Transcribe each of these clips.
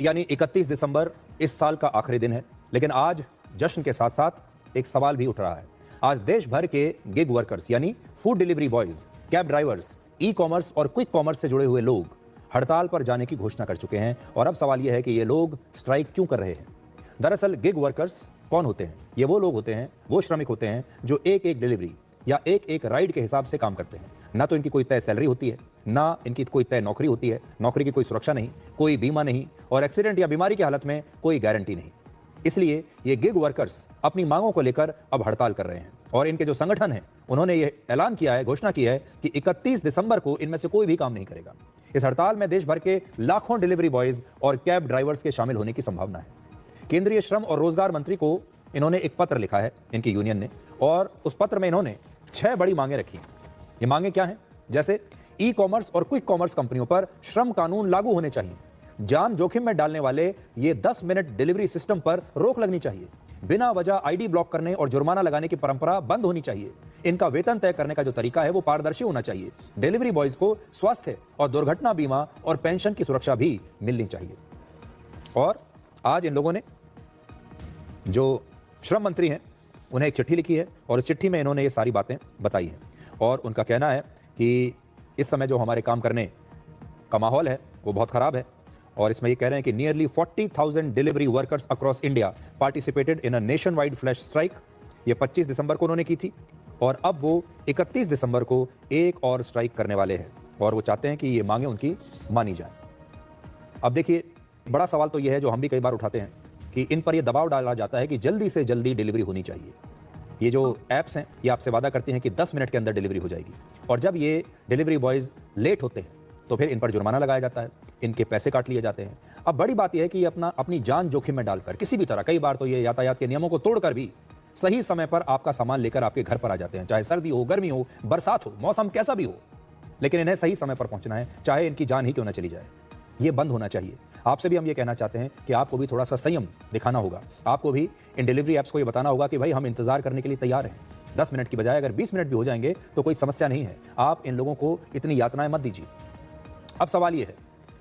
यानी 31 दिसंबर इस साल का आखिरी दिन है, लेकिन आज जश्न के साथ साथ एक सवाल भी उठ रहा है। आज देश भर के गिग वर्कर्स यानी food delivery boys, cab drivers, e commerce और क्विक कॉमर्स से जुड़े हुए लोग हड़ताल पर जाने की घोषणा कर चुके हैं। और अब सवाल यह है कि ये लोग स्ट्राइक क्यों कर रहे हैं। दरअसल गिग वर्कर्स कौन होते हैं? ये वो लोग होते हैं, वो श्रमिक होते हैं जो एक एक डिलीवरी या एक एक राइड के हिसाब से काम करते हैं। ना तो इनकी कोई तय सैलरी होती है, ना इनकी कोई तय नौकरी होती है, नौकरी की कोई सुरक्षा नहीं, कोई बीमा नहीं और एक्सीडेंट या बीमारी की हालत में कोई गारंटी नहीं। इसलिए ये गिग वर्कर्स अपनी मांगों को लेकर अब हड़ताल कर रहे हैं और इनके जो संगठन हैं उन्होंने ये ऐलान किया है, घोषणा की है कि 31 दिसंबर को इनमें से कोई भी काम नहीं करेगा। इस हड़ताल में देश भर के लाखों डिलीवरी बॉयज और कैब ड्राइवर्स के शामिल होने की संभावना है। केंद्रीय श्रम और रोजगार मंत्री को इन्होंने एक पत्र लिखा है, इनकी यूनियन ने, और उस पत्र में इन्होंने 6 बड़ी मांगे रखी। ये मांगे क्या हैं? जैसे ई कॉमर्स और क्विक कॉमर्स कंपनियों पर श्रम कानून लागू होने चाहिए, जान जोखिम में डालने वाले ये 10 मिनट डिलीवरी सिस्टम पर रोक लगनी चाहिए, बिना वजह आईडी ब्लॉक करने और जुर्माना लगाने की परंपरा बंद होनी चाहिए, इनका वेतन तय करने का जो तरीका है वो पारदर्शी होना चाहिए, डिलीवरी बॉयज को स्वास्थ्य और दुर्घटना बीमा और पेंशन की सुरक्षा भी मिलनी चाहिए। और आज इन लोगों ने, जो श्रम मंत्री हैं, उन्हें एक चिट्ठी लिखी है और इस चिट्ठी में इन्होंने ये सारी बातें बताई हैं। और उनका कहना है कि इस समय जो हमारे काम करने का माहौल है वो बहुत ख़राब है। और इसमें ये कह रहे हैं कि nearly 40,000 delivery workers across India participated in a nation wide flash strike. ये 25 दिसंबर को उन्होंने की थी और अब वो 31 दिसंबर को एक और स्ट्राइक करने वाले हैं और वो चाहते हैं कि ये मांगे उनकी मानी जाए। अब देखिए, बड़ा सवाल तो ये है जो हम भी कई बार उठाते हैं कि इन पर यह दबाव डाला जाता है कि जल्दी से जल्दी डिलीवरी होनी चाहिए। ये जो ऐप्स हैं ये आपसे वादा करते हैं कि 10 मिनट के अंदर डिलीवरी हो जाएगी, और जब ये डिलीवरी बॉयज़ लेट होते हैं तो फिर इन पर जुर्माना लगाया जाता है, इनके पैसे काट लिए जाते हैं। अब बड़ी बात यह है कि ये अपनी जान जोखिम में डालकर किसी भी तरह, कई बार तो ये यातायात के नियमों को तोड़कर भी सही समय पर आपका सामान लेकर आपके घर पर आ जाते हैं, चाहे सर्दी हो, गर्मी हो, बरसात हो, मौसम कैसा भी हो, लेकिन इन्हें सही समय पर पहुंचना है, चाहे इनकी जान ही क्यों ना चली जाए। ये बंद होना चाहिए। आपसे भी हम ये कहना चाहते हैं कि आपको भी थोड़ा सा संयम दिखाना होगा। आपको भी इन डिलीवरी ऐप्स को ये बताना होगा कि भाई हम इंतजार करने के लिए तैयार हैं। 10 मिनट की बजाय अगर 20 मिनट भी हो जाएंगे तो कोई समस्या नहीं है। आप इन लोगों को इतनी यातनाएं मत दीजिए। अब सवाल ये है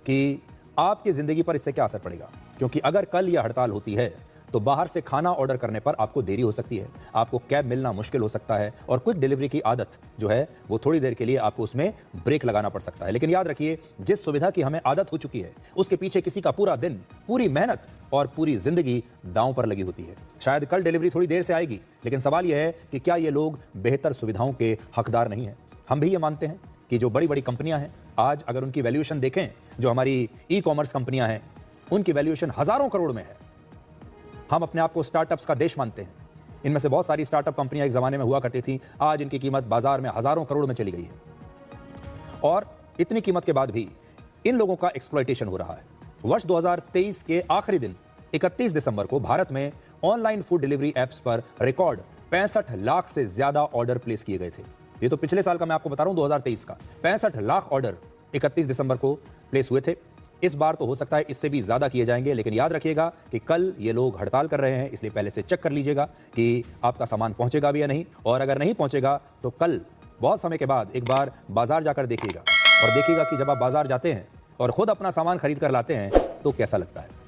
कि आपकी ज़िंदगी पर इससे क्या असर पड़ेगा, क्योंकि अगर कल यह हड़ताल होती है तो बाहर से खाना ऑर्डर करने पर आपको देरी हो सकती है, आपको कैब मिलना मुश्किल हो सकता है और क्विक डिलीवरी की आदत जो है वो थोड़ी देर के लिए आपको उसमें ब्रेक लगाना पड़ सकता है। लेकिन याद रखिए, जिस सुविधा की हमें आदत हो चुकी है उसके पीछे किसी का पूरा दिन, पूरी मेहनत और पूरी जिंदगी दांव पर लगी होती है। शायद कल डिलीवरी थोड़ी देर से आएगी, लेकिन सवाल यह है कि क्या ये लोग बेहतर सुविधाओं के हकदार नहीं हैं? हम भी ये मानते हैं कि जो बड़ी बड़ी कंपनियां हैं, आज अगर उनकी वैल्यूएशन देखें, जो हमारी ई कॉमर्स कंपनियां हैं, उनकी वैल्यूएशन हजारों करोड़ में है। हम अपने आप को स्टार्टअप्स का देश मानते हैं। इनमें से बहुत सारी स्टार्टअप कंपनियां एक ज़माने में हुआ करती थी, आज इनकी कीमत बाजार में हज़ारों करोड़ में चली गई है। और इतनी कीमत के बाद भी इन लोगों का एक्सप्लॉयटेशन हो रहा है। वर्ष 2023 के आखिरी दिन 31 दिसंबर को भारत में ऑनलाइन फूड डिलीवरी ऐप्स पर रिकॉर्ड 65 लाख से ज़्यादा ऑर्डर प्लेस किए गए थे। ये तो पिछले साल का मैं आपको बता रहा हूँ, 2023 का 65 लाख ऑर्डर 31 दिसंबर को प्लेस हुए थे। इस बार तो हो सकता है इससे भी ज़्यादा किए जाएंगे, लेकिन याद रखिएगा कि कल ये लोग हड़ताल कर रहे हैं, इसलिए पहले से चेक कर लीजिएगा कि आपका सामान पहुंचेगा भी या नहीं। और अगर नहीं पहुंचेगा तो कल बहुत समय के बाद एक बार बाजार जाकर देखिएगा और देखिएगा कि जब आप बाजार जाते हैं और खुद अपना सामान खरीद कर लाते हैं तो कैसा लगता है।